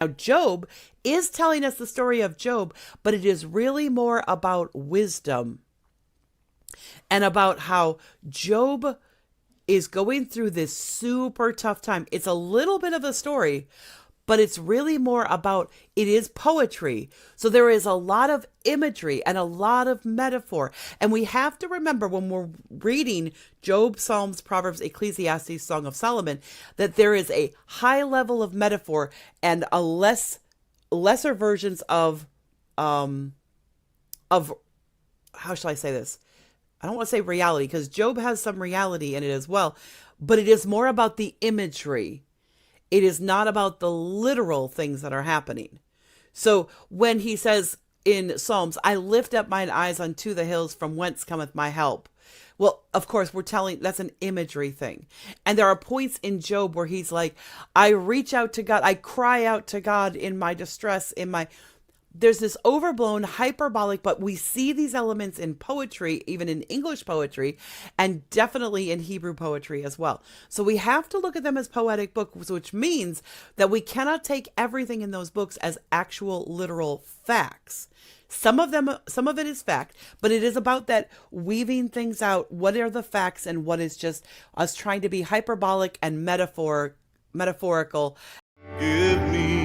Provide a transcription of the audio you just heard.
Now, Job is telling us the story of Job, but it is really more about wisdom and about how Job is going through this super tough time. It's a little bit of a story, but it's really more about it is poetry. So there is a lot of imagery and a lot of metaphor. And we have to remember when we're reading Job, Psalms, Proverbs, Ecclesiastes, Song of Solomon, that there is a high level of metaphor and a lesser versions of how shall I say this? I don't want to say reality because Job has some reality in it as well, but it is more about the imagery. It is not about the literal things that are happening. So when he says in Psalms, I lift up mine eyes unto the hills from whence cometh my help. Well, of course, we're telling that's an imagery thing. And there are points in Job where he's like, I reach out to God, I cry out to God in my distress, in my there's this overblown hyperbolic, but we see these elements in poetry, even in English poetry, and definitely in Hebrew poetry as well. So we have to look at them as poetic books, which means that we cannot take everything in those books as actual literal facts. Some of it is fact, but it is about that weaving things out. What are the facts and what is just us trying to be hyperbolic and metaphorical. Give me